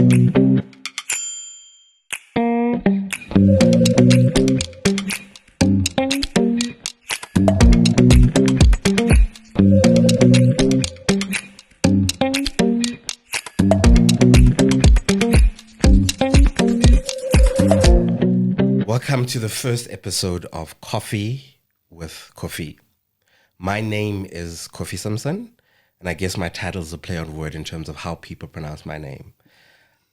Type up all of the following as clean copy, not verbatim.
Welcome to the first episode of Coffee with Kofi. My name is Kofi Simpson, and I guess my title is a play on word in terms of how people pronounce my name.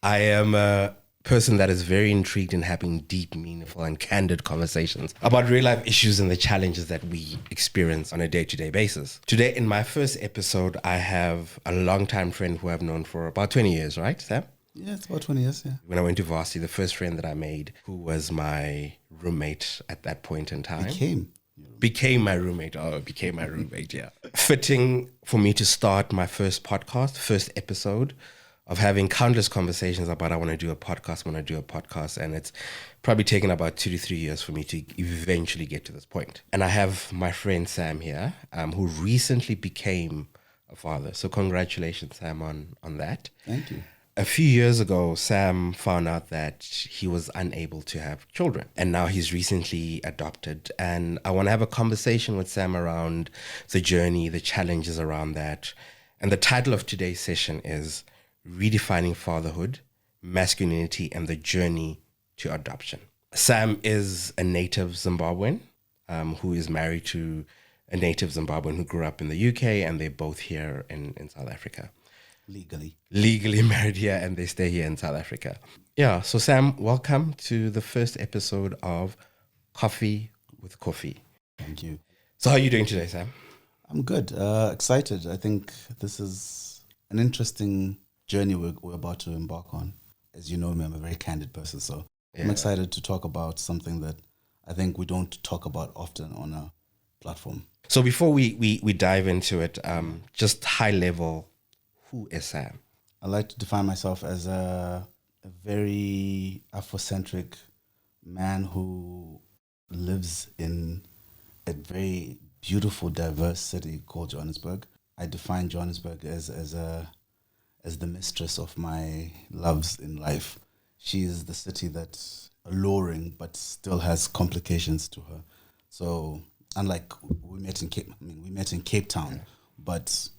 I am a person that is very intrigued in having deep, meaningful, and candid conversations about real-life issues and the challenges that we experience on a day-to-day basis. Today, in my first episode, I have a longtime friend who I've known for about 20 years, right, Sam? Yeah, it's about 20 years, yeah. When I went to varsity, the first friend that I made, who was my roommate at that point in time. Became my roommate. Oh, became my roommate, yeah. Fitting for me to start my first podcast, first episode of having countless conversations about I want to do a podcast. And it's probably taken about 2 to 3 years for me to eventually get to this point. And I have my friend Sam here, who recently became a father. So congratulations, Sam, on that. Thank you. A few years ago, Sam found out that he was unable to have children, and now he's recently adopted. And I want to have a conversation with Sam around the journey, the challenges around that. And the title of today's session is Redefining Fatherhood, Masculinity, and the Journey to Adoption. Sam is a native Zimbabwean who is married to a native Zimbabwean who grew up in the UK, and they're both here in South Africa. Legally married here, and they stay here in South Africa. Yeah, so Sam, welcome to the first episode of Coffee with Kofi. Thank you. So how are you doing today, Sam? I'm good. Excited. I think this is an interesting journey we're about to embark on. As you know me, I'm a very candid person, so yeah. I'm excited to talk about something that I think we don't talk about often on a platform. So before we dive into it, just high level, who is Sam? I like to define myself as a very Afrocentric man who lives in a very beautiful, diverse city called Johannesburg. I define Johannesburg as the mistress of my loves in life. She is the city that's alluring but still has complications to her. So unlike we met in Cape Town, but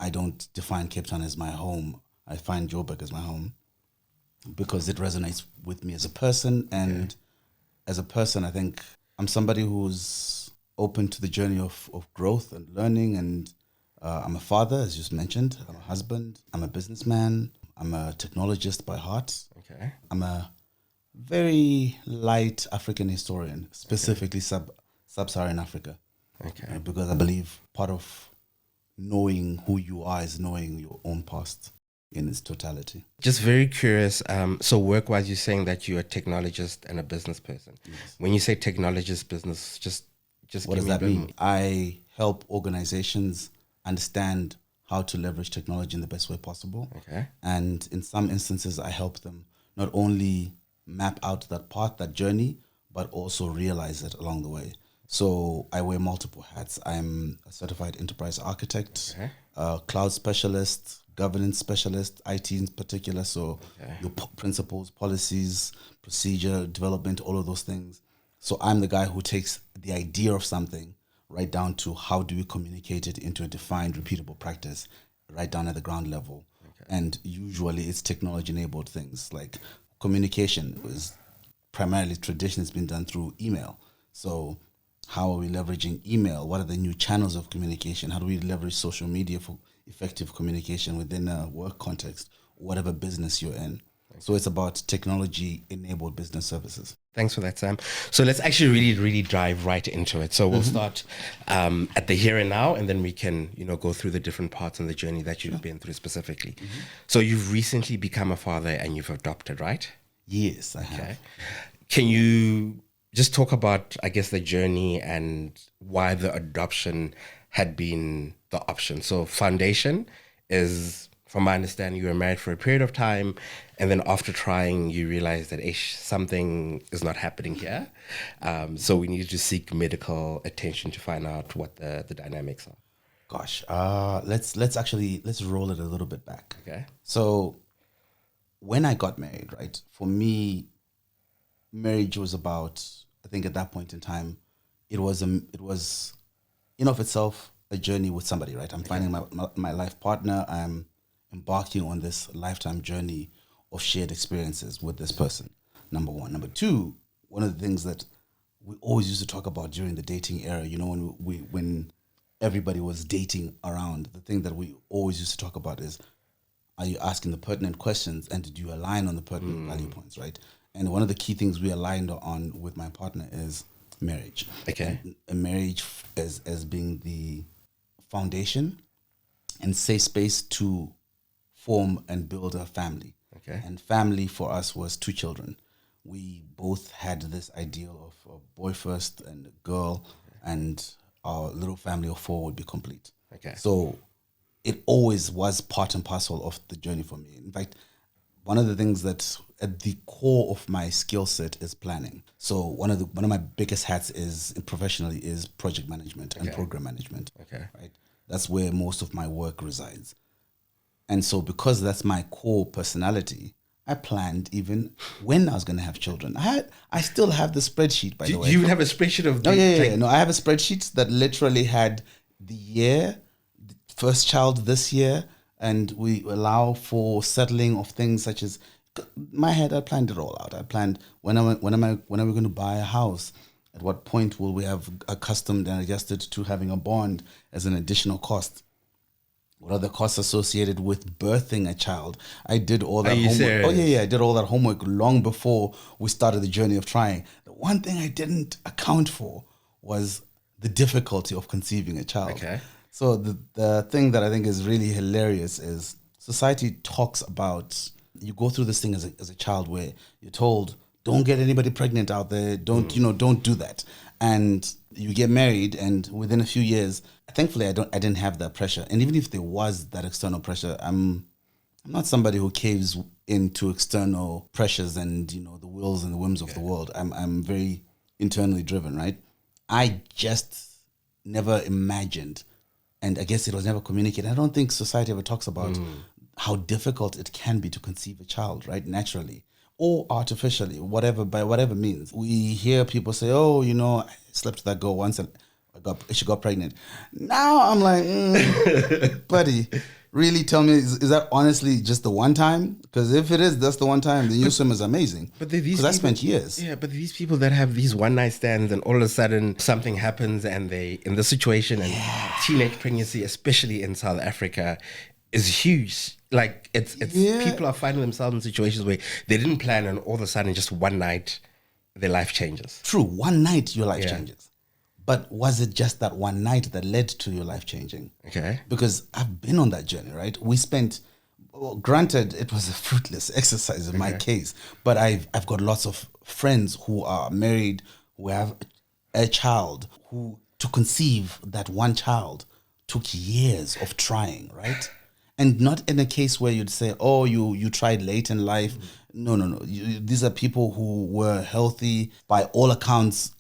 I don't define Cape Town as my home. I find Joburg as my home because it resonates with me as a person. And as a person, I think I'm somebody who's open to the journey of growth and learning. And I'm a father, as you just mentioned. I'm a husband. I'm a businessman. I'm a technologist by heart. Okay. I'm a very light African historian, specifically sub-Saharan Africa. Okay. Because I believe part of knowing who you are is knowing your own past in its totality. Just very curious. So work-wise, you're saying that you're a technologist and a business person. Yes. When you say technologist business, just what does that mean? I help organizations understand how to leverage technology in the best way possible. Okay. And in some instances, I help them not only map out that path, that journey, but also realize it along the way. So I wear multiple hats. I'm a certified enterprise architect, cloud specialist, governance specialist, IT in particular. So your principles, policies, procedure, development, all of those things. So I'm the guy who takes the idea of something right down to how do we communicate it into a defined, repeatable practice, right down at the ground level. Okay. And usually it's technology-enabled things like communication is primarily tradition has been done through email. So how are we leveraging email? What are the new channels of communication? How do we leverage social media for effective communication within a work context, whatever business you're in? Okay. So it's about technology-enabled business services. Thanks for that, Sam. So let's actually really dive right into it. So we'll start at the here and now, and then we can, go through the different parts in the journey that you've been through specifically. Mm-hmm. So you've recently become a father and you've adopted, right? Yes, I have. Can you just talk about, I guess, the journey and why the adoption had been the option? So foundation is, from my understanding, you were married for a period of time, and then after trying, you realized that something is not happening here. So we needed to seek medical attention to find out what the dynamics are. Gosh, let's roll it a little bit back. Okay. So when I got married, right, for me, marriage was about, I think at that point in time, it was in of itself a journey with somebody, right? I'm finding my life partner. I'm embarking on this lifetime journey of shared experiences with this person. Number one. Number two, one of the things that we always used to talk about during the dating era, when everybody was dating around, the thing that we always used to talk about is, are you asking the pertinent questions and did you align on the pertinent value points, right? And one of the key things we aligned on with my partner is marriage. Okay. And a marriage as being the foundation and safe space to form and build a family. Okay. And family for us was 2 children. We both had this ideal of a boy first and a girl, and our little family of 4 would be complete. Okay. So it always was part and parcel of the journey for me. In fact, one of the things that at the core of my skill set is planning. So one of my biggest hats is professionally is project management and program management. Okay. Right. That's where most of my work resides. And so because that's my core personality, I planned even when I was going to have children. I still have the spreadsheet, by the way. Do you have a spreadsheet of? Oh yeah. No, I have a spreadsheet that literally had the year, the first child this year, and we allow for settling of things such as, my head, I planned it all out. I planned when are we going to buy a house? At what point will we have accustomed and adjusted to having a bond as an additional cost? What are the costs associated with birthing a child? I did all that homework. Serious? Oh yeah, I did all that homework long before we started the journey of trying. The one thing I didn't account for was the difficulty of conceiving a child. Okay. So the thing that I think is really hilarious is society talks about, you go through this thing as a child where you're told, don't get anybody pregnant out there. Don't do that. And you get married, and within a few years, thankfully I didn't have that pressure. And even if there was that external pressure, I'm not somebody who caves into external pressures and the wills and the whims of the world. I'm very internally driven, right? I just never imagined, and I guess it was never communicated. I don't think society ever talks about how difficult it can be to conceive a child, right? Naturally or artificially, by whatever means. We hear people say, "Oh, I slept with that girl once and she got pregnant." Now I'm like, buddy, really tell me, is that honestly just the one time? Because if it is, that's the one time, the new swim is amazing. But because I spent years. Yeah, but these people that have these one night stands and all of a sudden something happens and they in the situation, and teenage pregnancy, especially in South Africa, is huge. Like it's people are finding themselves in situations where they didn't plan, and all of a sudden, just one night, their life changes. True, one night your life changes. But was it just that one night that led to your life changing? Okay. Because I've been on that journey, right? We spent, granted, it was a fruitless exercise in my case, but I've got lots of friends who are married, who have a child, who to conceive that one child took years of trying, right? And not in a case where you'd say, oh, you tried late in life. No. These are people who were healthy. By all accounts,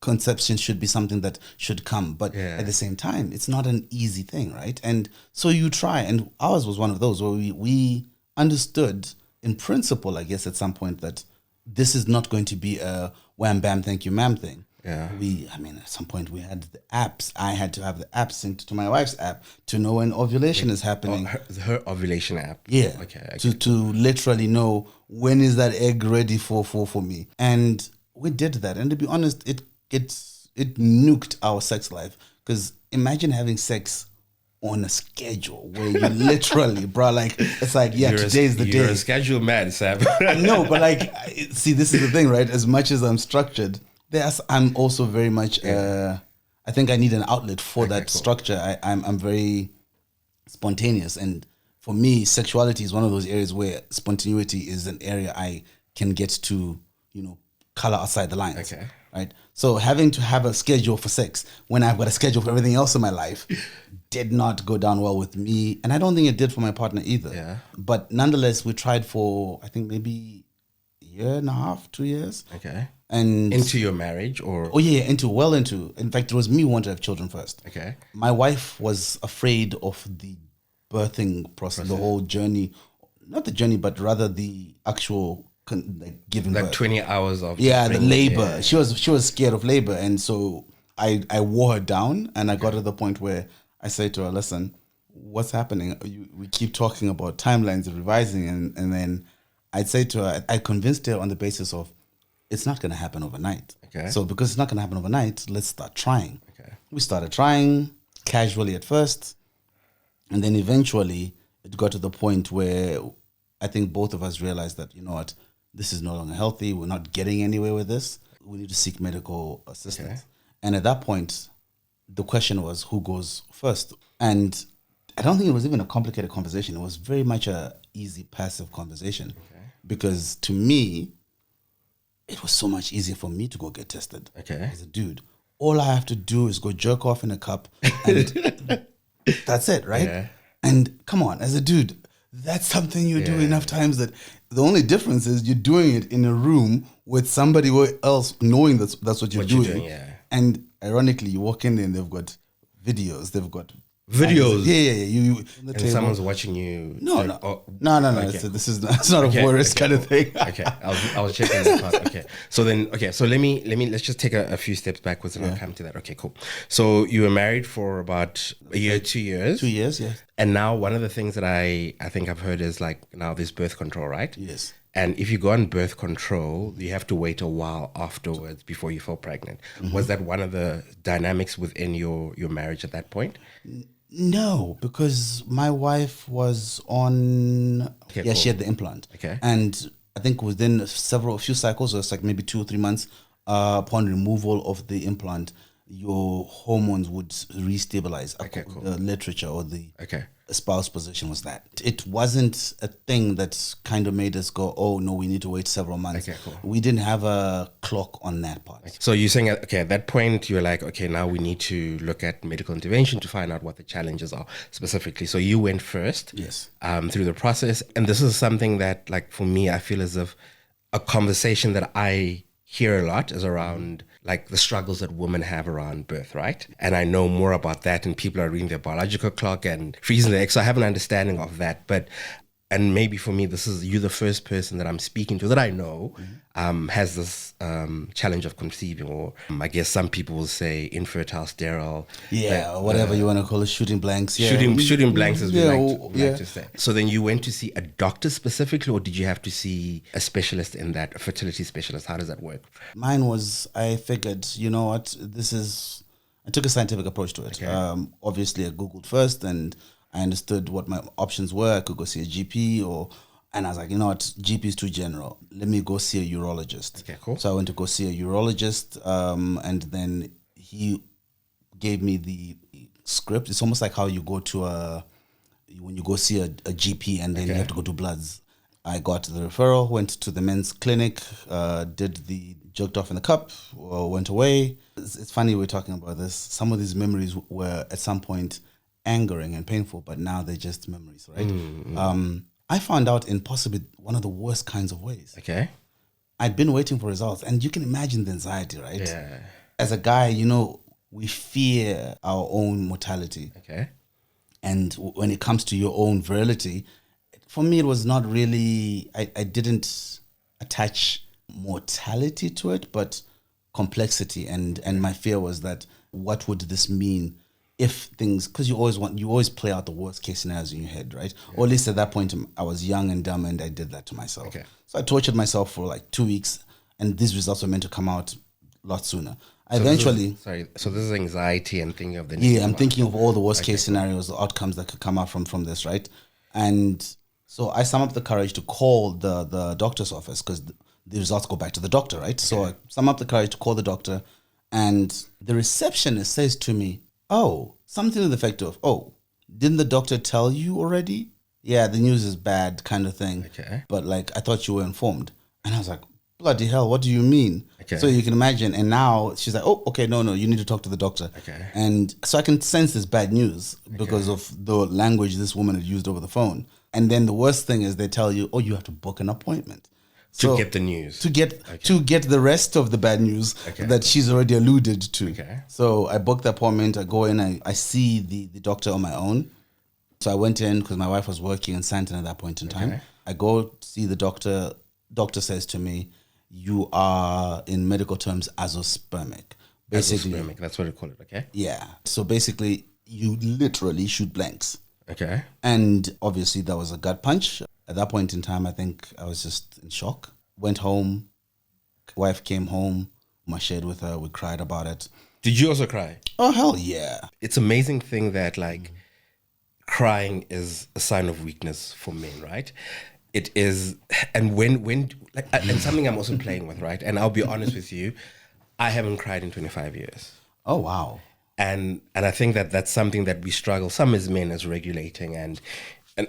conception should be something that should come. But at the same time, it's not an easy thing, right? And so you try. And ours was one of those where we understood in principle, I guess, at some point that this is not going to be a wham, bam, thank you, ma'am thing. Yeah. At some point we had the apps. I had to have the app synced to my wife's app to know when ovulation is happening. Her ovulation app. Yeah. Okay. To literally know when is that egg ready for me. And we did that. And to be honest, it nuked our sex life. Because imagine having sex on a schedule where you literally, bro, like, it's like, today's the day. You're a schedule man, Sam. No, but like, see, this is the thing, right? As much as I'm structured, I'm also very much, I think I need an outlet for that structure. I'm very spontaneous. And for me, sexuality is one of those areas where spontaneity is an area I can get to, color outside the lines. Okay. Right? So having to have a schedule for sex when I've got a schedule for everything else in my life did not go down well with me. And I don't think it did for my partner either. Yeah. But nonetheless, we tried for, I think, maybe a year and a half, 2 years. Okay. And into your marriage, or into. In fact, it was me who wanted to have children first. Okay. My wife was afraid of the birthing process, the whole journey, not the journey, but rather the actual like giving Like birth. 20 hours of Yeah, the pregnant, labor. yeah. She was scared of labor, and so I wore her down, and I got to the point where I said to her, "Listen, what's happening? We keep talking about timelines and revising, and then I'd say to her, I convinced her on the basis of it's not going to happen overnight. Okay. So because it's not going to happen overnight, let's start trying. Okay. We started trying casually at first, and then eventually it got to the point where I think both of us realized that, you know what, this is no longer healthy. We're not getting anywhere with this. We need to seek medical assistance. Okay. And at that point, the question was who goes first? And I don't think it was even a complicated conversation. It was very much a easy, passive conversation. Okay. Because to me, it was so much easier for me to go get tested. Okay. As a dude. All I have to do is go jerk off in a cup and that's it, right? Yeah. And come on, as a dude, that's something you do Yeah. enough times that the only difference is you're doing it in a room with somebody else knowing that's what you're doing. Yeah. And ironically, you walk in there and they've got videos, they've got Videos? Yeah. You on the And table. someone's watching you. No. Okay. This is not, it's not a voyeurist kind of thing. Okay, I'll check in the part. Okay, so let's just take a few steps backwards and I'll come to that. Okay, cool. So you were married for about a year, 2 years. 2 years, yeah. And now one of the things that I think I've heard is like now there's birth control, right? Yes. And if you go on birth control, you have to wait a while afterwards before you fall pregnant. Was that one of the dynamics within your marriage at that point? No, because my wife was on. Okay, She cool. had the implant. Okay. And I think within a few cycles, or it's like maybe 2 or 3 months, upon removal of the implant, your hormones would restabilize. Okay, cool. The literature or the Okay. espoused position was that. It wasn't a thing that kind of made us go, oh no, we need to wait several months. Okay, cool. We didn't have a clock on that part. So you're saying, okay, at that point, you're like, okay, now we need to look at medical intervention to find out what the challenges are specifically. So you went first, Yes. through the process. And this is something that, like, for me, I feel as if a conversation that I hear a lot is around like the struggles that women have around birth, right? And I know more about that, and people are reading their biological clock and freezing their eggs. So I have an understanding of that. But and maybe for me, this is you the first person that I'm speaking to that I know has this challenge of conceiving, or I guess some people will say infertile, sterile. Yeah, or whatever you want to call it, shooting blanks. Yeah. Shooting blanks, as we Yeah, like to say. So then you went to see a doctor specifically, or did you have to see a specialist in that, a fertility specialist? How does that work? Mine was, I figured, you know what, I took a scientific approach to it. Okay. Obviously, I Googled first and I understood what my options were. I could go see a GP and I was like, you know what, GP is too general. Let me go see a urologist. Okay, cool. So I went to go see a urologist and then he gave me the script. It's almost like how you go to when you go see a GP and then you have to go do bloods. I got the referral, went to the men's clinic, did the jerked off in the cup, went away. It's funny we're talking about this. Some of these memories were at some point angering and painful, but now they're just memories, right? I found out in possibly one of the worst kinds of ways. Okay. I'd been waiting for results, and you can imagine the anxiety, right? Yeah. As a guy, you know, we fear our own mortality. Okay. And when it comes to your own virility, for me, it was not really, I didn't attach mortality to it, but complexity. And my fear was that what would this mean if things, because you always play out the worst case scenarios in your head, right? Yeah. Or at least at that point, I was young and dumb and I did that to myself. Okay. So I tortured myself for like 2 weeks and these results were meant to come out a lot sooner. So Eventually, so this is anxiety and thinking of the yeah, I'm thinking of all the worst case scenarios, the outcomes that could come out from this, right? And so I sum up the courage to call the doctor's office because the results go back to the doctor, right? Okay. So I sum up the courage to call the doctor, and the receptionist says to me, "Oh, something to the effect of, oh, didn't the doctor tell you already? Yeah, the news is bad," kind of thing. Okay. But like, I thought you were informed, and I was like, bloody hell, what do you mean? Okay. So you can imagine, and now she's like, oh, okay, no, you need to talk to the doctor. Okay. And so I can sense this bad news because of the language this woman had used over the phone. And then the worst thing is they tell you, oh, you have to book an appointment. To get the news. To get the rest of the bad news that she's already alluded to. Okay. So I booked the appointment, I go in, I see the doctor on my own. So I went in because my wife was working in Santon at that point in time. I go see the doctor. Doctor says to me, "You are, in medical terms, azoospermic." Basically, Azoospermic, that's what they call it, okay? yeah. So basically, you literally shoot blanks. Okay. And obviously, that was a gut punch. At that point in time, I think I was just in shock. Went home. Wife came home. I shared with her. We cried about it. Did you also cry? Oh, hell yeah. It's amazing thing that like crying is a sign of weakness for men, right? It is, and when like, and something I'm also playing with, right? And I'll be honest with you, I haven't cried in 25 years. Oh, wow. And I think that that's something that we struggle, some as men, as regulating. And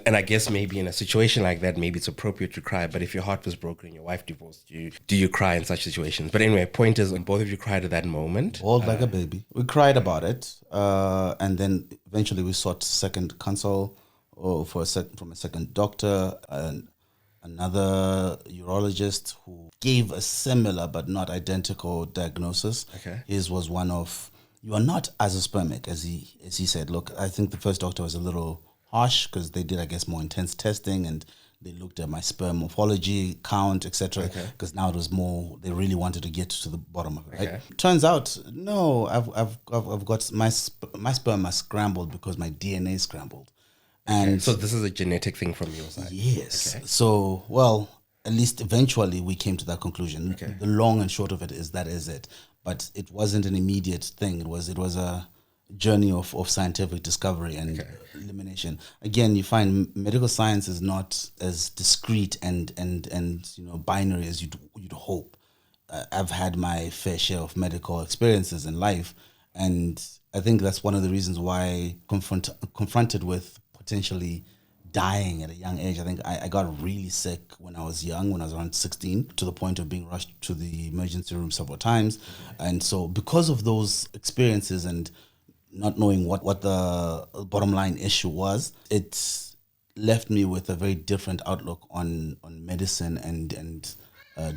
I guess maybe in a situation like that, maybe it's appropriate to cry. But if your heart was broken and your wife divorced you, do you cry in such situations? But anyway, point is, both of you cried at that moment. Bawled like a baby. We cried about it. And then eventually we sought second consult from a second doctor and another urologist who gave a similar but not identical diagnosis. Okay. His was one of, you are not azoospermic, as he said. Look, I think the first doctor was a little harsh because they did, I guess, more intense testing and they looked at my sperm morphology count, etc. Because now it was more, they really wanted to get to the bottom of it. Right? Turns out, no, I've got my sperm are scrambled because my DNA is scrambled. And so this is a genetic thing from your side. yes. Okay. So, well, at least eventually we came to that conclusion. Okay. The long and short of it is that is it. But it wasn't an immediate thing. It was a journey of scientific discovery and elimination. Again, you find medical science is not as discrete and binary as you'd hope. I've had my fair share of medical experiences in life, and I think that's one of the reasons why confronted with potentially dying at a young age. I think I got really sick when I was young, when I was around 16, to the point of being rushed to the emergency room several times. And so because of those experiences and not knowing what the bottom line issue was, it left me with a very different outlook on medicine and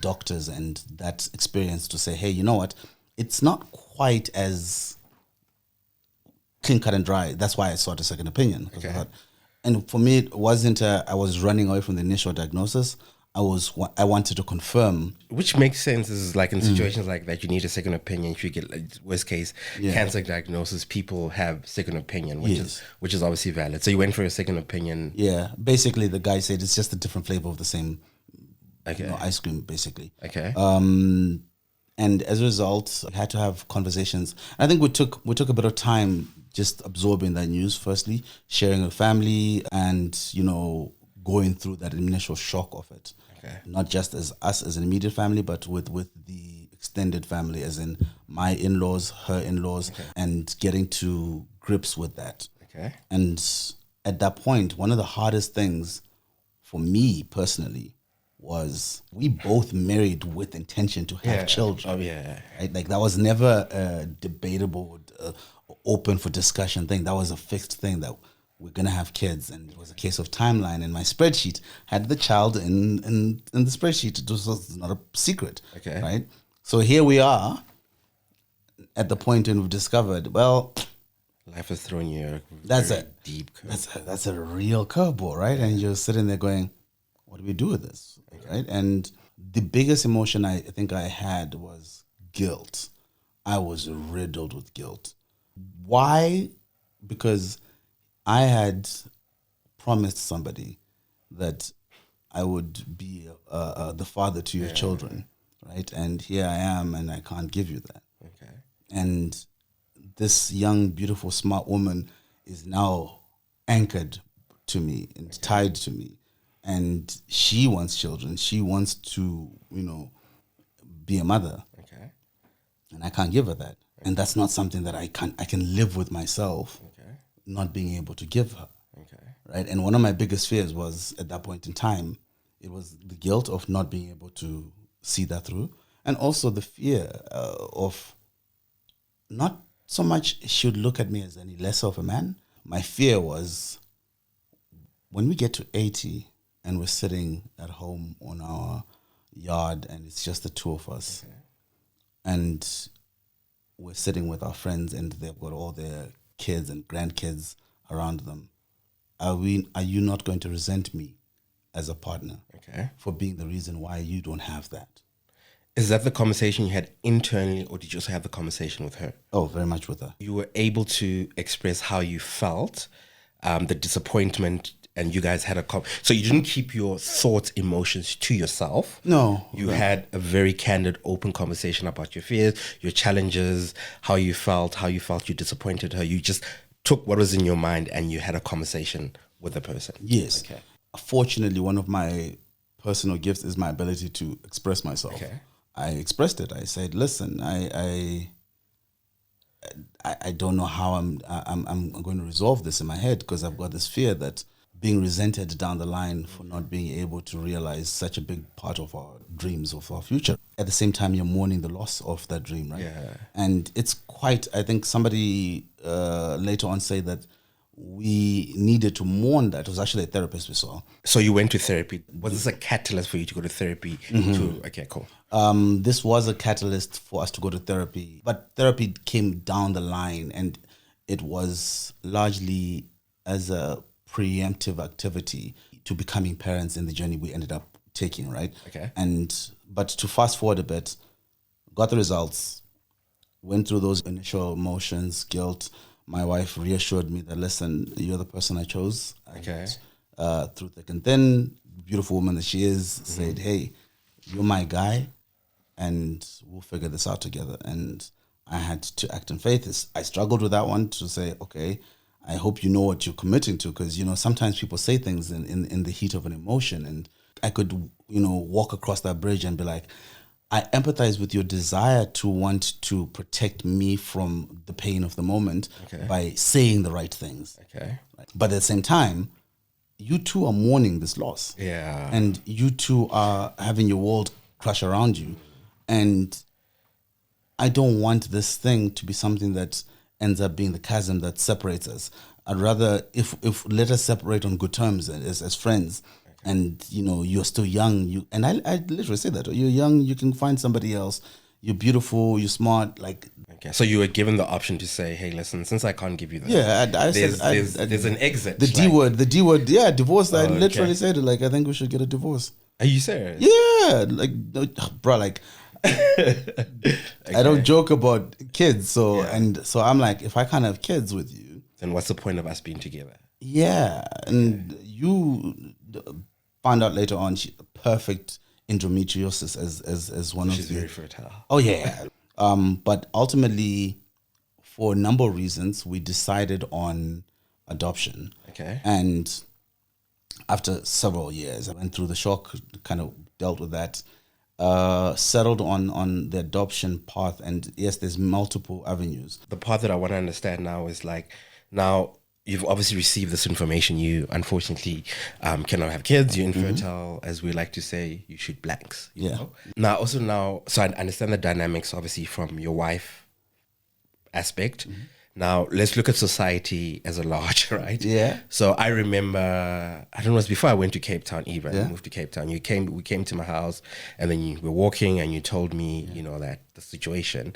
doctors and that experience to say, hey, you know what? It's not quite as clean cut and dry. That's why I sought a second opinion. And for me, it wasn't I was running away from the initial diagnosis. I wanted to confirm. Which makes sense. Is like in situations like that, you need a second opinion. If you get, like, worst case, cancer diagnosis, people have second opinion, which is obviously valid. So you went for a second opinion. Yeah. Basically, the guy said it's just a different flavor of the same ice cream, basically. Okay. And as a result, I had to have conversations. I think we took a bit of time just absorbing that news, firstly, sharing with family and, going through that initial shock of it. Okay. Not just as us as an immediate family, but with the extended family, as in my in-laws, her in-laws, and getting to grips with that. Okay. And at that point, one of the hardest things for me personally was we both married with intention to have children. Oh, yeah. Right? Like that was never a debatable, open for discussion thing. That was a fixed thing that we're going to have kids. And it was a case of timeline. And my spreadsheet had the child in the spreadsheet. It was not a secret. Okay. Right? So here we are at the point when we've discovered, well, life has thrown you a deep curve. That's a real curveball, right? And you're sitting there going, what do we do with this? Right? And the biggest emotion I think I had was guilt. I was riddled with guilt. Why? Because I had promised somebody that I would be the father to your children, right? And here I am, and I can't give you that. Okay. And this young, beautiful, smart woman is now anchored to me and tied to me. And she wants children. She wants to, be a mother. Okay. And I can't give her that. Okay. And that's not something that I can live with myself, not being able to give her. Okay. Right. And one of my biggest fears was at that point in time, it was the guilt of not being able to see that through. And also the fear of not so much she would look at me as any lesser of a man. My fear was when we get to 80, and we're sitting at home on our yard and it's just the two of us. Okay. And we're sitting with our friends and they've got all their kids and grandkids around them. Are you not going to resent me as a partner Okay. for being the reason why you don't have that. Is that the conversation you had internally, or did you also have the conversation with her? Oh, very much with her. You were able to express how you felt, the disappointment, and you guys had so you didn't keep your thoughts, emotions to yourself. No. You had a very candid, open conversation about your fears, your challenges, how you felt you disappointed her. You just took what was in your mind and you had a conversation with the person. Yes. Okay. Fortunately, one of my personal gifts is my ability to express myself. Okay. I expressed it. I said, "Listen, I don't know how I'm going to resolve this in my head, because I've got this fear that being resented down the line for not being able to realize such a big part of our dreams, of our future. At the same time, you're mourning the loss of that dream, right? Yeah. And it's quite, I think somebody later on said that we needed to mourn that. It was actually a therapist we saw. So you went to therapy. Was this a catalyst for you to go to therapy? Okay, cool. This was a catalyst for us to go to therapy, but therapy came down the line, and it was largely as a preemptive activity to becoming parents in the journey we ended up taking, right? Okay. But to fast forward a bit, got the results, went through those initial emotions, guilt. My wife reassured me that, listen, you're the person I chose. Okay. And, through thick and thin, beautiful woman that she is, said, hey, you're my guy, and we'll figure this out together. And I had to act in faith. I struggled with that one, to say, okay, I hope you know what you're committing to, because, sometimes people say things in the heat of an emotion, and I could, walk across that bridge and be like, I empathize with your desire to want to protect me from the pain of the moment by saying the right things. Okay. But at the same time, you too are mourning this loss. Yeah. And you too are having your world crash around you. And I don't want this thing to be something that ends up being the chasm that separates us. I'd rather, if let us separate on good terms as friends. And you're still young. And I literally say that you're young. You can find somebody else. You're beautiful. You're smart. Okay. So you were given the option to say, "Hey, listen, since I can't give you that, there's an exit." The D word. Yeah, divorce. I literally said it. I think we should get a divorce. Are you serious? Yeah, bro. I don't joke about kids. So so I'm like, if I can't have kids with you, then what's the point of us being together? Yeah, and you found out later on perfect endometriosis as one She's very fertile. Oh yeah. But ultimately, for a number of reasons, we decided on adoption. Okay. And after several years, I went through the shock, kind of dealt with that, settled on the adoption path. And yes, there's multiple avenues. The part that I want to understand now is now you've obviously received this information. You unfortunately cannot have kids. You're infertile, as we like to say. You shoot blanks. You know? So I understand the dynamics, obviously, from your wife aspect. Now let's look at society as a large, right? Yeah. So I remember, I don't know, it was before I went to Cape Town even. Yeah. I moved to Cape Town. We came to my house, and then you were walking and you told me, that the situation.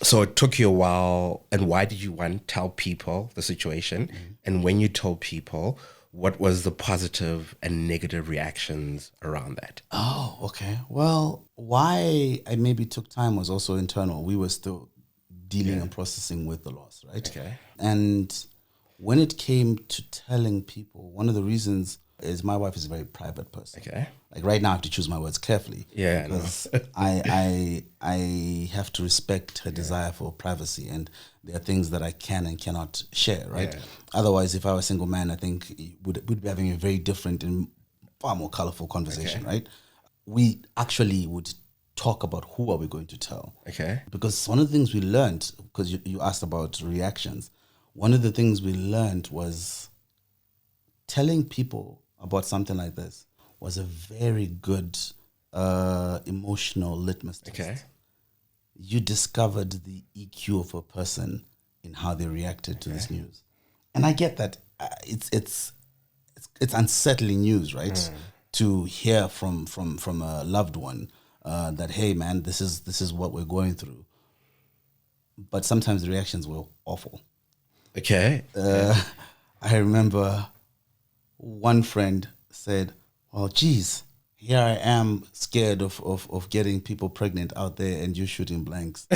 So it took you a while. And why did you want to tell people the situation? And when you told people, what was the positive and negative reactions around that? Oh, okay. Well, why I maybe took time was also internal. We were still dealing and processing with the loss, right? Okay. And when it came to telling people, one of the reasons is my wife is a very private person. Okay. Right now I have to choose my words carefully. Yeah. Because I have to respect her desire for privacy, and there are things that I can and cannot share, right? Yeah. Otherwise, if I was a single man, I think we'd be having a very different and far more colorful conversation, right? We actually would talk about who are we going to tell. Okay. Because one of the things we learned, because you asked about reactions, one of the things we learned was telling people about something like this was a very good emotional litmus test. Okay. You discovered the EQ of a person in how they reacted to this news. And I get that it's unsettling news, right? To hear from a loved one that, hey man, this is what we're going through. But sometimes the reactions were awful. Okay. I remember one friend said, well, geez, here I am scared of getting people pregnant out there and you shooting blanks.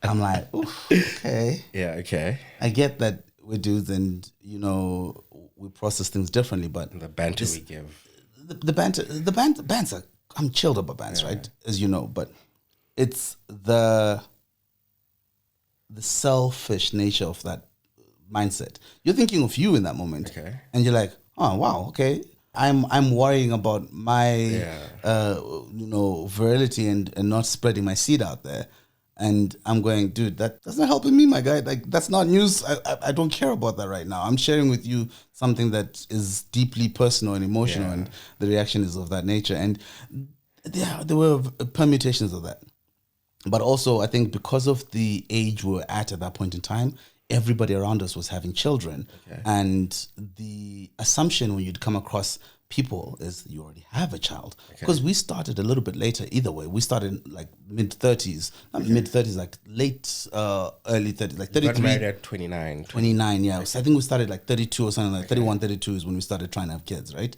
I'm like, oof, okay. Yeah, okay. I get that we're dudes and, you know, we process things differently, but The banter we give. the banter, I'm chilled about banter, right? As you know, but it's the selfish nature of that mindset. You're thinking of you in that moment, Okay. and you're like, oh wow, okay. I'm worrying about my virility and not spreading my seed out there. And I'm going, dude, that's not helping me, my guy. Like, that's not news. I don't care about that right now. I'm sharing with you something that is deeply personal and emotional, and the reaction is of that nature. And there were permutations of that. But also, I think because of the age we were at that point in time, everybody around us was having children. Okay. And the assumption when you'd come across people is you already have a child. Because we started a little bit later either way. We started like mid-30s. Not mid-30s, like late, early 30s, like 33. Got married at 29. 29, yeah. So I think we started like 32 or something like 31, 32 is when we started trying to have kids, right?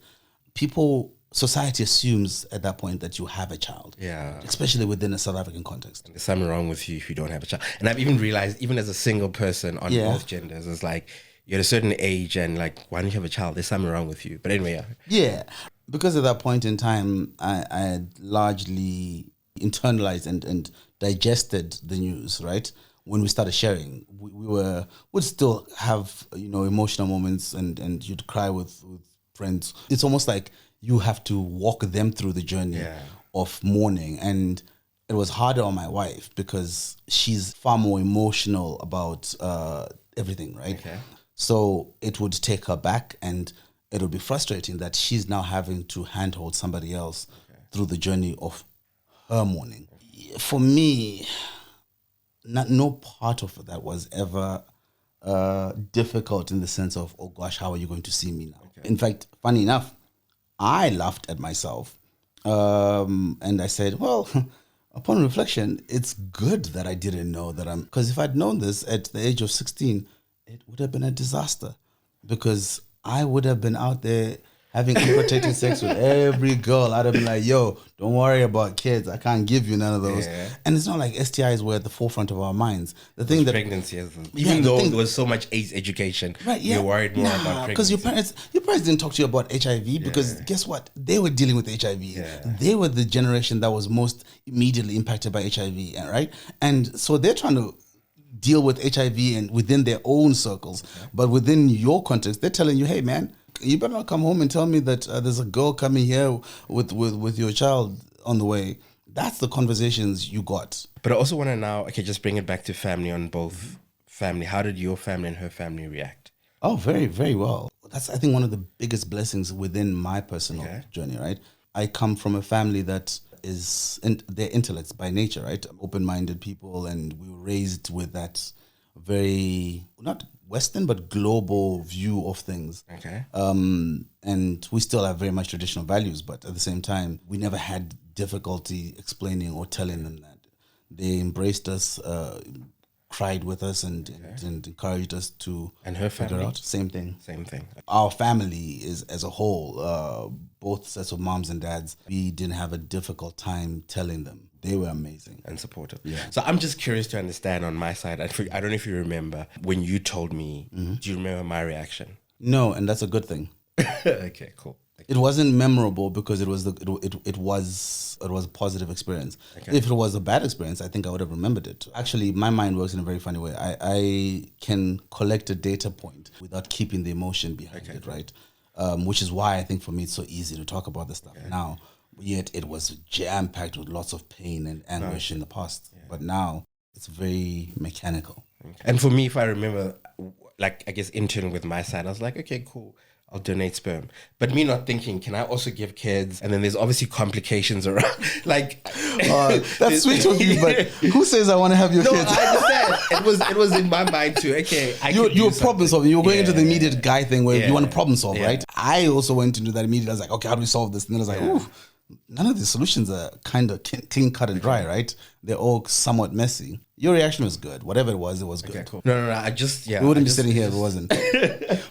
Society assumes at that point that you have a child. Yeah. Especially within a South African context. There's something wrong with you if you don't have a child. And I've even realized, even as a single person on both genders, it's like, you're at a certain age and like, why don't you have a child? There's something wrong with you. But anyway, yeah. Because at that point in time, I had largely internalized and digested the news, right? When we started sharing, would still have, emotional moments and you'd cry with friends. It's almost like you have to walk them through the journey of mourning. And it was harder on my wife because she's far more emotional about everything, right? Okay. So it would take her back, and it would be frustrating that she's now having to handhold somebody else through the journey of her mourning. For me, no part of that was ever difficult in the sense of, oh gosh, how are you going to see me now? Okay. In fact, funny enough, I laughed at myself and I said, well, upon reflection, it's good that I didn't know that because if I'd known this at the age of 16, it would have been a disaster because I would have been out there having unprotected sex with every girl. I'd have been like, yo, don't worry about kids. I can't give you none of those. Yeah. And it's not like STIs were at the forefront of our minds. The thing that pregnancy, even though there was so much AIDS education, right, you're worried more about pregnancy. Because your parents didn't talk to you about HIV because guess what? They were dealing with HIV. Yeah. They were the generation that was most immediately impacted by HIV, right? And so they're trying to deal with HIV and within their own circles. Okay. But within your context, they're telling you, hey, man, you better not come home and tell me that there's a girl coming here with your child on the way. That's the conversations you got. But I also want to now, just bring it back to family on both family. How did your family and her family react? Oh, very, very well. That's, I think, one of the biggest blessings within my personal journey, right? I come from a family that is, they're intellects by nature, right? Open-minded people, and we were raised with that very, not Western, but global view of things. Okay. And we still have very much traditional values, but at the same time, we never had difficulty explaining or telling them that. They embraced us, cried with us, and encouraged us to figure out. Same thing. Our family is, as a whole, both sets of moms and dads, we didn't have a difficult time telling them. They were amazing. And supportive. Yeah. So I'm just curious to understand on my side. I don't know if you remember when you told me, do you remember my reaction? No, and that's a good thing. Okay, cool. It wasn't memorable because it was a positive experience. Okay. If it was a bad experience, I think I would have remembered it. Actually, my mind works in a very funny way. I can collect a data point without keeping the emotion behind it, right? Which is why I think for me it's so easy to talk about this stuff now. Yet it was jam-packed with lots of pain and anguish in the past. Yeah. But now it's very mechanical. Okay. And for me, if I remember, intern with my side, I was like, okay, cool. I'll donate sperm. But me not thinking, can I also give kids? And then there's obviously complications around. That's sweet of you, but who says I want to have your kids? I understand. It was in my mind too. Okay, you were problem solving. You were going into the immediate guy thing where you want to problem solve, right? I also went into that immediately. I was like, okay, how do we solve this? And then I was like, ooh, none of the solutions are kind of clean cut and dry, right? They're all somewhat messy. Your reaction was good. Whatever it was good. Okay, cool. No. I just, yeah. We wouldn't be just, sitting here if it wasn't.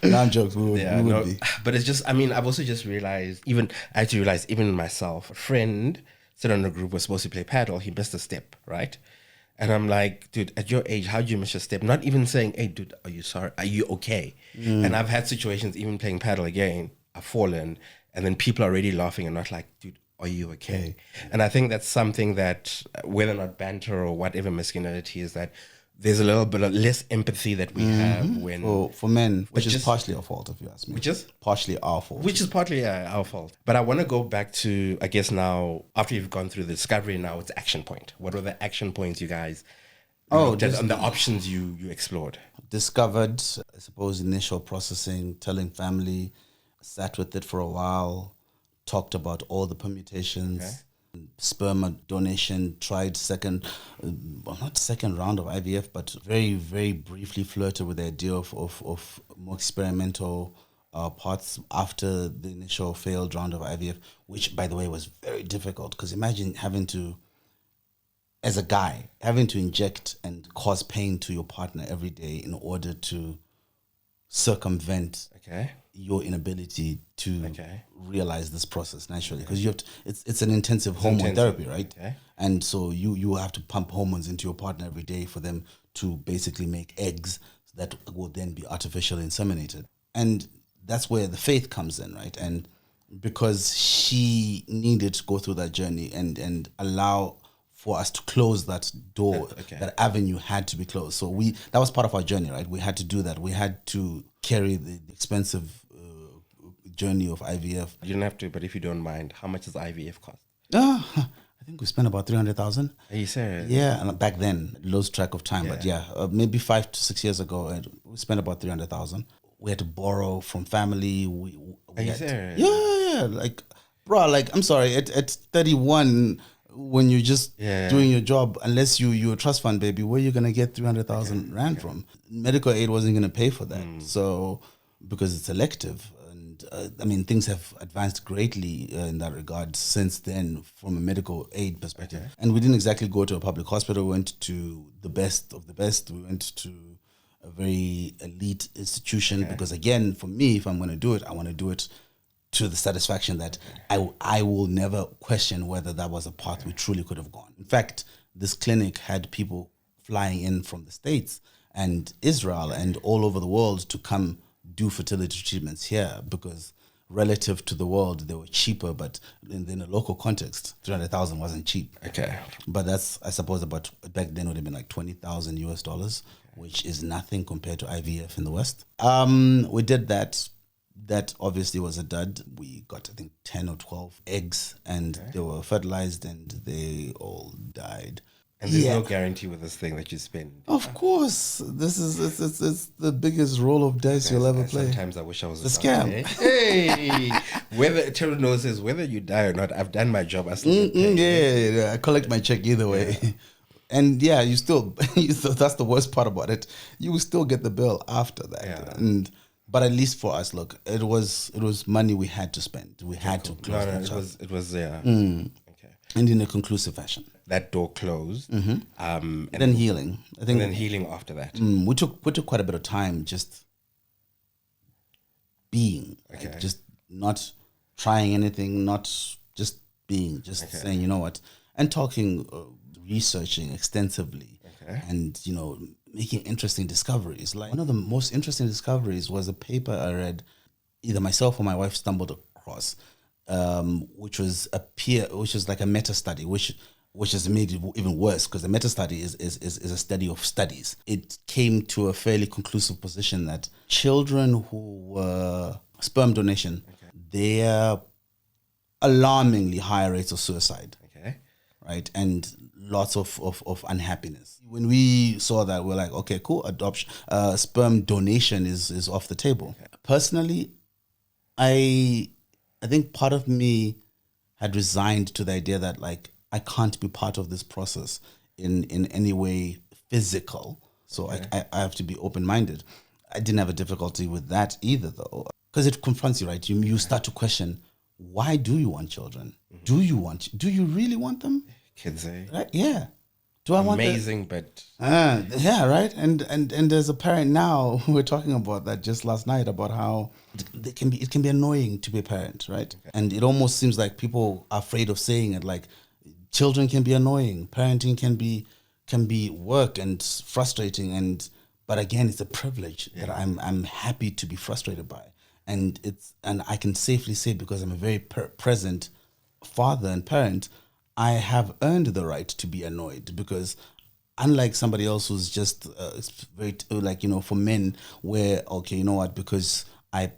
No, I'm jokes. We would be. But it's just, I mean, I've also just realized, even in myself, a friend said on a group was supposed to play paddle, he missed a step, right? And I'm like, dude, at your age, how'd you miss a step? Not even saying, hey, dude, are you sorry? Are you okay? And I've had situations, even playing paddle again, I've fallen, and then people are already laughing and not like, dude, are you okay? And I think that's something that, whether or not banter or whatever masculinity is, that there's a little bit of less empathy that we have when... For men, which is partially our fault, if you ask me. Which is? Partially our fault. Which is partly our fault. But I want to go back to, I guess now, after you've gone through the discovery, now it's action point. What were the action points you guys looked at and the options you explored? Discovered, I suppose, initial processing, telling family, sat with it for a while, talked about all the permutations. Okay. Sperm donation, tried not second round of IVF, but very, very briefly flirted with the idea of more experimental parts after the initial failed round of IVF, which, by the way, was very difficult, because imagine as a guy, having to inject and cause pain to your partner every day in order to circumvent your inability to realize this process naturally, because you have to, it's an intensive hormone therapy, right? And so you have to pump hormones into your partner every day for them to basically make eggs that will then be artificially inseminated. And that's where the faith comes in, right? And because she needed to go through that journey and allow for us to close that door, that avenue had to be closed. So that was part of our journey, right? We had to do that. We had to carry the expensive journey of IVF. You don't have to, but if you don't mind, how much does IVF cost? I think we spent about 300,000. Are you serious? Yeah, and back then, lost track of time, but maybe 5 to 6 years ago, we spent about 300,000. We had to borrow from family. Are you serious? Yeah, like, bro, like, I'm sorry, at 31, when you're just doing your job, unless you're a trust fund baby, where are you going to get 300,000 rand from? Medical aid wasn't going to pay for that. So, because it's elective. I mean, things have advanced greatly in that regard since then from a medical aid perspective. And we didn't exactly go to a public hospital. We went to the best of the best. We went to a very elite institution because, again, for me, if I'm going to do it, I want to do it to the satisfaction that I will never question whether that was a path we truly could have gone. In fact, this clinic had people flying in from the States and Israel and all over the world to come do fertility treatments here, because relative to the world, they were cheaper, but in a local context, 300,000 wasn't cheap. But that's, I suppose, about back then would have been like $20,000 which is nothing compared to IVF in the West. We did that. That obviously was a dud. We got, I think, 10 or 12 eggs, and they were fertilized, and they all died. And there's no guarantee with this thing that you spend. Of course. This is it's the biggest roll of dice you'll ever play. Sometimes I wish I was a scam. Hey, whether Terry knows is whether you die or not, I've done my job. I still yeah, I collect my check either way. Yeah. And yeah, you still that's the worst part about it. You will still get the bill after that. Yeah. But at least for us, look, it was money we had to spend. We had to close it was and in a conclusive fashion. That door closed. And then healing. I think. And then healing after that. We took quite a bit of time just being, like, just not trying anything, not just being, just saying, you know what, and talking, researching extensively, and making interesting discoveries. Like, one of the most interesting discoveries was a paper I read, either myself or my wife stumbled across, which was like a meta study, which has made it even worse, because the meta study is a study of studies. It came to a fairly conclusive position that children who were sperm donation, they're alarmingly higher rates of suicide. Right, and lots of unhappiness. When we saw that, we're like, okay, cool, adoption, sperm donation is off the table. Personally, I think part of me had resigned to the idea that, like, I can't be part of this process in any way physical. So I have to be open-minded. I didn't have a difficulty with that either, though, because it confronts you, right? You start to question, why do you want children? Do you really want them? Kids, right? Yeah. Do I want amazing, but yeah, right. And as a parent now, we were talking about that just last night about how it can be annoying to be a parent, right? And it almost seems like people are afraid of saying it. Like children can be annoying, parenting can be work and frustrating, but again, it's a privilege that I'm happy to be frustrated by, and I can safely say, because I'm a very present father and parent, I have earned the right to be annoyed, because unlike somebody else who's just it's very like, for men, where, okay, you know what, because I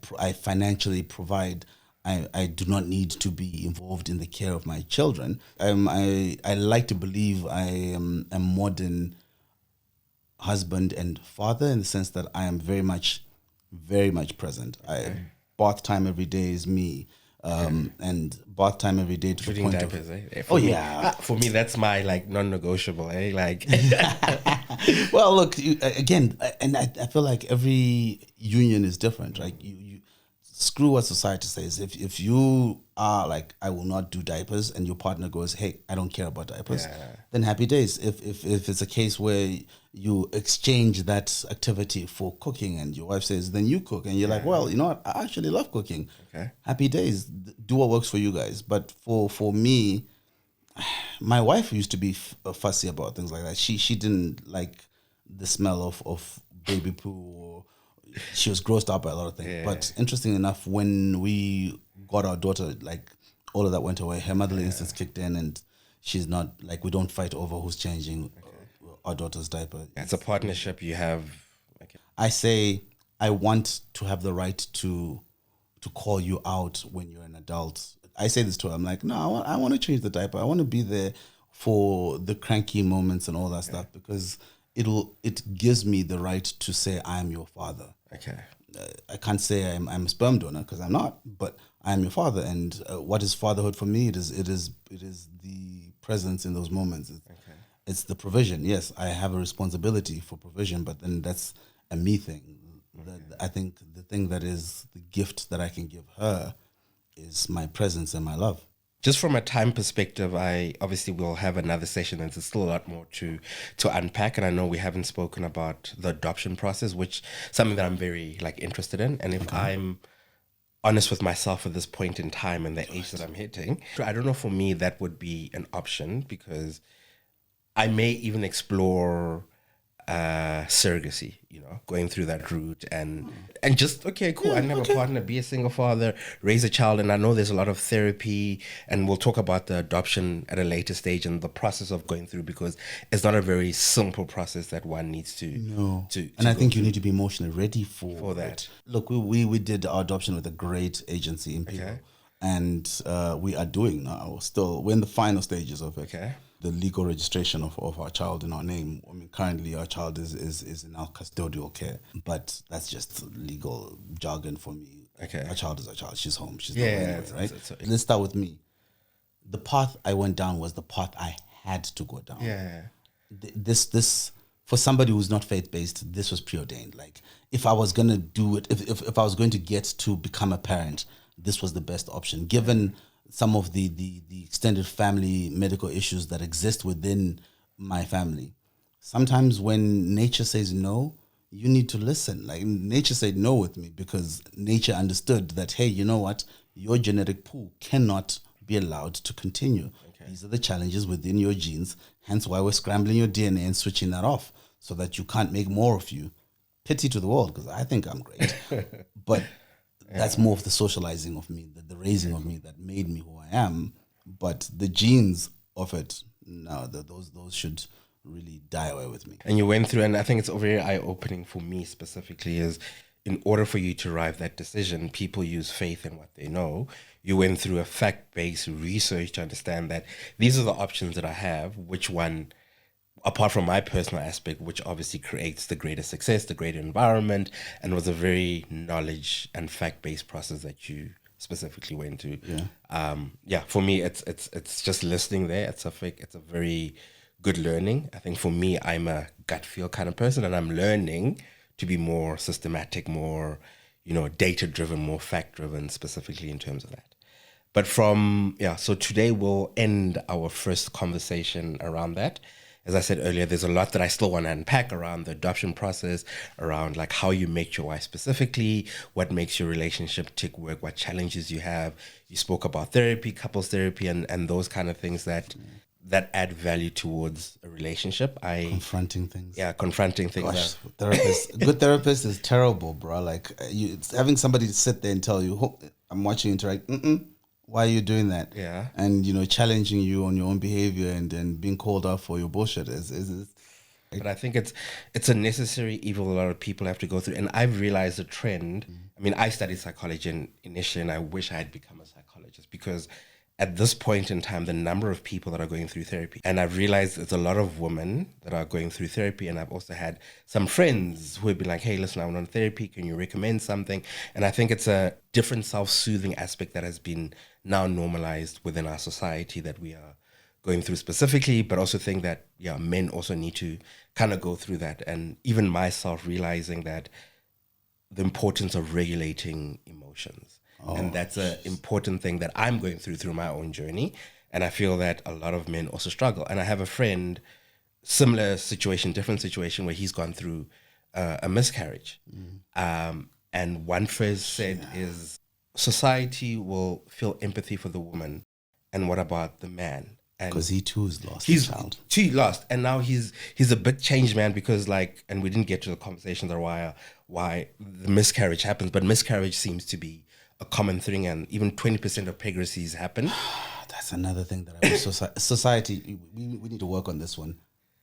financially provide, I do not need to be involved in the care of my children. I like to believe I am a modern husband and father, in the sense that I am very much present. Bath time every day is me. And bath time every day to the shooting point diapers, of, eh? For me, that's my like non-negotiable, eh? Like, well, look, again, and I feel like every union is different. Like you screw what society says. If you are like, I will not do diapers, and your partner goes, hey, I don't care about diapers, then happy days. If it's a case where you exchange that activity for cooking, and your wife says, then you cook, and you're like, well, you know what, I actually love cooking. Okay. Happy days. Do what works for you guys. But for me, my wife used to be fussy about things like that. She didn't like the smell of baby poo, or she was grossed out by a lot of things. Yeah. But interesting enough, when we got our daughter, like all of that went away. Her motherly instincts kicked in, and she's not like, we don't fight over who's changing our daughter's diaper. it's a partnership you have. Okay. I say I want to have the right to call you out when you're an adult. I say this to her. I'm like, no, I want to change the diaper. I want to be there for the cranky moments and all that stuff, because it gives me the right to say I am your father. Okay. I can't say I'm a sperm donor, because I'm not, but I am your father. And what is fatherhood for me? It is the presence in those moments. It's the provision. Yes, I have a responsibility for provision, but then that's a me thing. I think the thing that is the gift that I can give her is my presence and my love. Just from a time perspective, I obviously will have another session, and there's still a lot more to unpack. And I know we haven't spoken about the adoption process, which something that I'm very like interested in. And if I'm honest with myself at this point in time and the age that I'm hitting, I don't know, for me that would be an option, because I may even explore surrogacy, going through that route, and just, okay, cool, I didn't have a partner, be a single father, raise a child. And I know there's a lot of therapy, and we'll talk about the adoption at a later stage and the process of going through, because it's not a very simple process that one needs to and I think you need to be emotionally ready for that. Look, we did our adoption with a great agency in Pilo, and we are doing now, still we're in the final stages of it. The legal registration of our child in our name. I mean, currently our child is in our custodial care, but that's just legal jargon for me. Our child is our child. She's home. She's not anywhere, right? Let's start with me. The path I went down was the path I had to go down. This for somebody who's not faith-based, this was preordained. Like, if I was going to do it, if I was going to get to become a parent, this was the best option, given some of the extended family medical issues that exist within my family. Sometimes when nature says no, you need to listen. Like, nature said no with me, because nature understood that, hey, you know what? Your genetic pool cannot be allowed to continue. These are the challenges within your genes, hence why we're scrambling your DNA and switching that off, so that you can't make more of you. Pity to the world, because I think I'm great. But that's more of the socializing of me, the raising of me that made me who I am. But the genes of it, no, those should really die away with me. And you went through, and I think it's very eye-opening for me specifically, is in order for you to arrive that decision, people use faith in what they know. You went through a fact-based research to understand that these are the options that I have, which one, apart from my personal aspect, which obviously creates the greater success, the greater environment, and was a very knowledge and fact-based process that you specifically went to. For me, it's just listening there. It's a very good learning. I think for me, I'm a gut feel kind of person, and I'm learning to be more systematic, more, data-driven, more fact-driven, specifically in terms of that. But so today we'll end our first conversation around that. as I said earlier, there's a lot that I still want to unpack around the adoption process, around like how you make your wife specifically, what makes your relationship tick work, what challenges you have. You spoke about therapy, couples therapy, and those kind of things that add value towards a relationship. Confronting things. Yeah, confronting things. Gosh, a good therapist is terrible, bro. Like it's having somebody sit there and tell you, "Oh, I'm watching you interact. Why are you doing that?" Yeah. And challenging you on your own behavior and being called out for your bullshit is But I think it's a necessary evil a lot of people have to go through. And I've realized a trend. I mean, I studied psychology initially, and I wish I had become a psychologist, because at this point in time, the number of people that are going through therapy, and I've realized there's a lot of women that are going through therapy, and I've also had some friends who have been like, hey, listen, I went on therapy, can you recommend something? And I think it's a different self-soothing aspect that has been now normalized within our society that we are going through specifically, but also think that, men also need to kind of go through that. And even myself realizing that the importance of regulating emotions. And that's an important thing that I'm going through my own journey. And I feel that a lot of men also struggle. And I have a friend, similar situation, different situation, where he's gone through a miscarriage. And one phrase said is, society will feel empathy for the woman. And what about the man? Because he too is lost. He's too lost, and now he's a bit changed, man. Because and we didn't get to the conversations or why the miscarriage happens, but miscarriage seems to be a common thing, and even 20% of pregnancies happen. That's another thing that I wish society we need to work on this one.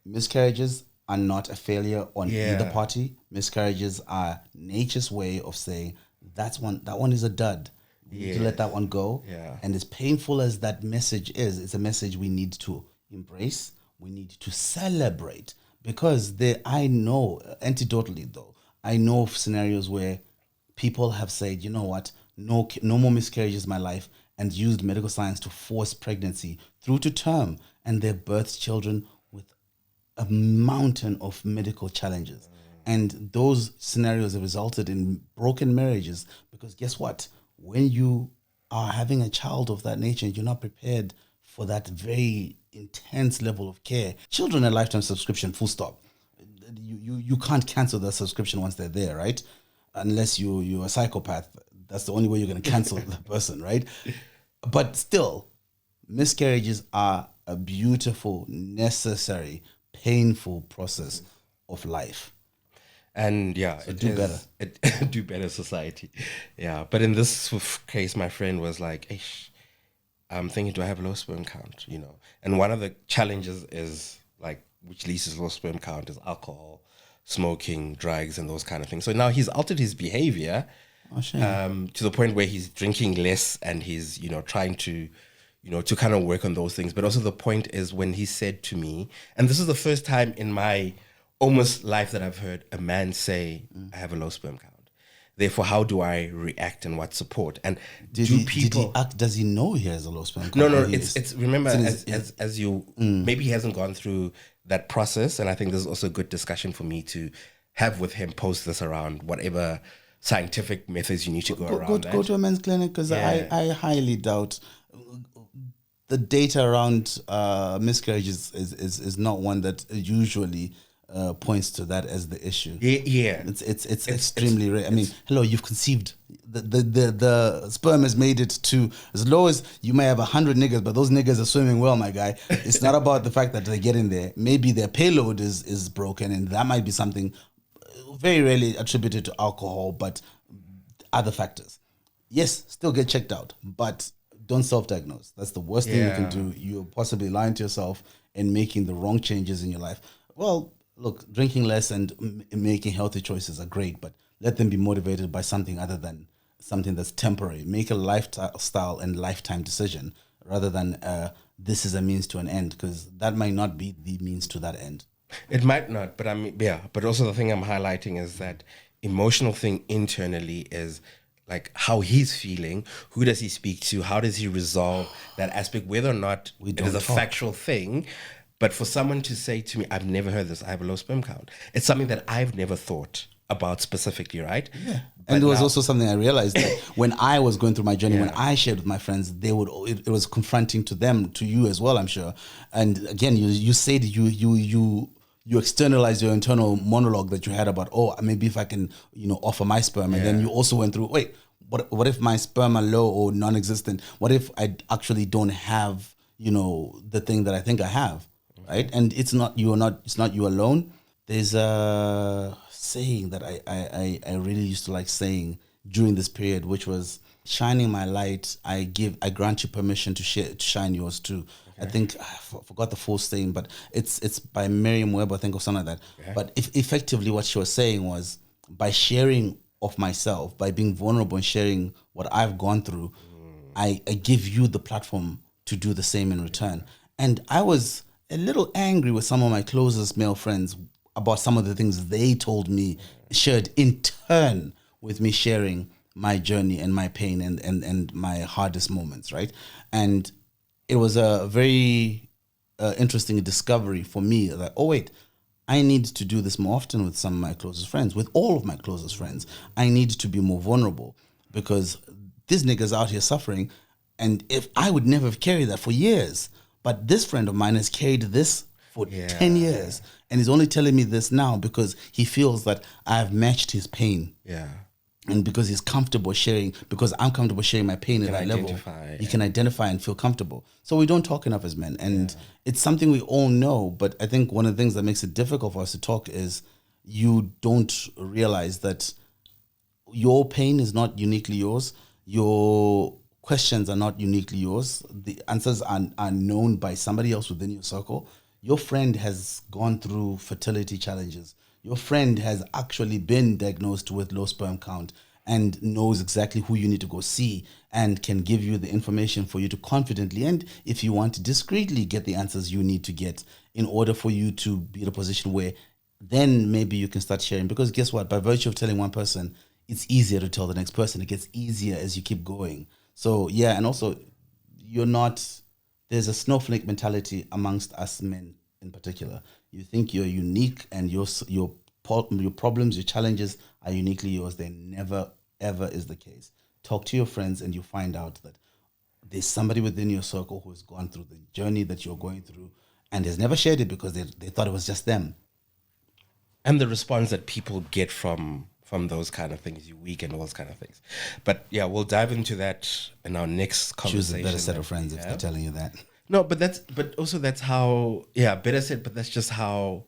Miscarriages are not a failure on either party. Miscarriages are nature's way of saying that one is a dud. We need to let that one go. Yeah. And as painful as that message is, it's a message we need to embrace. We need to celebrate, because I know, anecdotally though, I know of scenarios where people have said, you know what, no more miscarriages in my life, and used medical science to force pregnancy through to term, and they've birthed children with a mountain of medical challenges. And those scenarios have resulted in broken marriages, because guess what? When you are having a child of that nature, you're not prepared for that very intense level of care. Children are lifetime subscription, full stop. You can't cancel the subscription once they're there, right? Unless you're a psychopath. That's the only way you're going to cancel the person, right? But still, miscarriages are a beautiful, necessary, painful process of life. And so do better. Do better, society. Yeah. But in this case, my friend was like, Ish, I'm thinking, do I have a low sperm count? And one of the challenges is which leads to low sperm count, is alcohol, smoking, drugs, and those kind of things. So now he's altered his behavior to the point where he's drinking less, and he's, trying to, to kind of work on those things. But also the point is, when he said to me, and this is the first time in my almost life that I've heard a man say, I have a low sperm count. Therefore, how do I react, and what support? And did he act? Does he know he has a low sperm count? No. It's remember, as you maybe he hasn't gone through that process, and I think there's also a good discussion for me to have with him post this around whatever scientific methods you need to go around that. Go to a men's clinic, because I highly doubt the data around miscarriages is not one that usually points to that as the issue. Yeah. It's extremely rare. I mean, hello, you've conceived. The sperm has made it to, as low as you may have 100 niggas, but those niggas are swimming well, my guy. It's not about the fact that they get in there. Maybe their payload is broken, and that might be something very rarely attributed to alcohol, but other factors. Yes, still get checked out, but don't self-diagnose. That's the worst thing you can do. You're possibly lying to yourself and making the wrong changes in your life. Well, look, drinking less and making healthy choices are great, but let them be motivated by something other than something that's temporary. Make a lifestyle and lifetime decision rather than this is a means to an end, because that might not be the means to that end. It might not, but but also the thing I'm highlighting is that emotional thing internally is like how he's feeling, who does he speak to, how does he resolve that aspect, whether or not it is a factual thing. But for someone to say to me, I've never heard this, I have a low sperm count, it's something that I've never thought about specifically, right? Yeah. But And there was now- also something I realized that when I was going through my journey, when I shared with my friends, it was confronting to them, to you as well, I'm sure. And again, you said you externalized your internal monologue that you had about, oh, maybe if I can, offer my sperm. And then you also went through, wait, what if my sperm are low or non-existent? What if I actually don't have, the thing that I think I have, right? And it's not you alone. There's a saying that I really used to like saying during this period, which was, shining my light, I grant you permission to shine yours too. I think I forgot the full saying, but it's by Merriam-Webber, I think, or something like that. Okay. But if effectively what she was saying was, by sharing of myself, by being vulnerable and sharing what I've gone through, I give you the platform to do the same in return. And I was a little angry with some of my closest male friends about some of the things they told me, shared in turn with me sharing my journey and my pain and my hardest moments, right? And it was a very interesting discovery for me that, oh wait, I need to do this more often with some of my closest friends, with all of my closest friends. I need to be more vulnerable because these niggas out here suffering, and if I would never have carried that for years, but this friend of mine has carried this for 10 years and he's only telling me this now because he feels that I've matched his pain. Yeah. And because he's comfortable sharing, because I'm comfortable sharing my pain at that level, he can identify and feel comfortable. So we don't talk enough as men. And it's something we all know. But I think one of the things that makes it difficult for us to talk is you don't realize that your pain is not uniquely yours. Your questions are not uniquely yours. The answers are known by somebody else within your circle. Your friend has gone through fertility challenges. Your friend has actually been diagnosed with low sperm count and knows exactly who you need to go see and can give you the information for you to confidently, and if you want to discreetly, get the answers you need to get in order for you to be in a position where then maybe you can start sharing. Because guess what? By virtue of telling one person, it's easier to tell the next person. It gets easier as you keep going. So yeah, and also there's a snowflake mentality amongst us men in particular. You think you're unique and your problems, your challenges are uniquely yours. They never, ever is the case. Talk to your friends and you find out that there's somebody within your circle who has gone through the journey that you're going through and has never shared it because they thought it was just them. And the response that people get from those kind of things, you weak and all those kind of things. But yeah, we'll dive into that in our next conversation. Choose a better set of friends if they're telling you that. No, but that's how, better said, but that's just how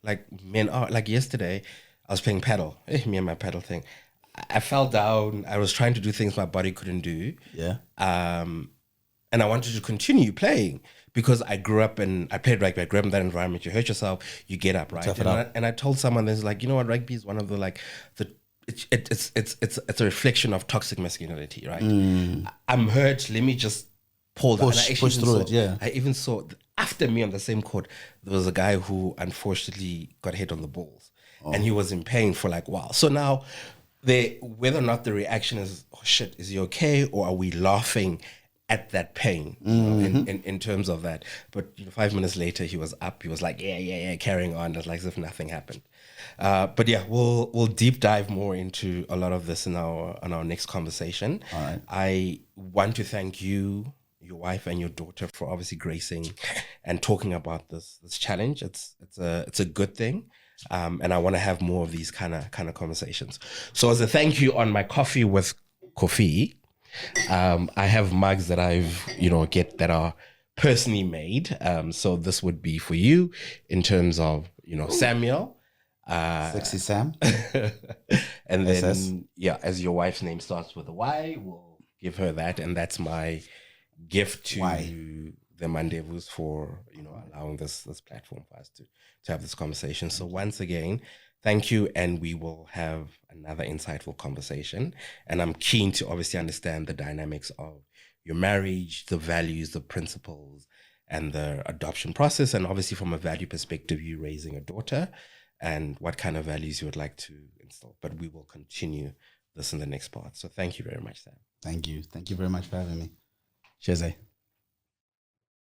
like men are. Like yesterday, I was playing paddle, me and my paddle thing. I fell down. I was trying to do things my body couldn't do. Yeah. And I wanted to continue playing because I grew up and I played rugby. I grew up in that environment. You hurt yourself, you get up, right? And I told someone, there's like, you know what, rugby is one of the it's a reflection of toxic masculinity, right? I'm hurt. Let me just pull down. Push through it. Yeah. I even saw after me on the same court, there was a guy who unfortunately got hit on the balls, and he was in pain for like a while. So now, whether or not the reaction is, oh shit, is he okay, or are we laughing at that pain, in terms of that? But 5 minutes later, he was up. He was like, yeah, carrying on, like as if nothing happened. But yeah, we'll deep dive more into a lot of this in our next conversation. All right. I want to thank you, your wife, and your daughter for obviously gracing and talking about this challenge. It's a good thing. And I want to have more of these kind of conversations. So as a thank you on my coffee with Kofi, I have mugs that I've get that are personally made. So this would be for you in terms of Samuel, Sexy Sam, and then as your wife's name starts with a Y, we'll give her that, and that's my gift to the Mandebvus for allowing this platform for us to have this conversation. So once again, thank you, and we will have another insightful conversation. And I'm keen to obviously understand the dynamics of your marriage, the values, the principles, and the adoption process, and obviously from a value perspective, you raising a daughter, and what kind of values you would like to instill. But we will continue this in the next part. So thank you very much, Sam. Thank you very much for having me. Cheers.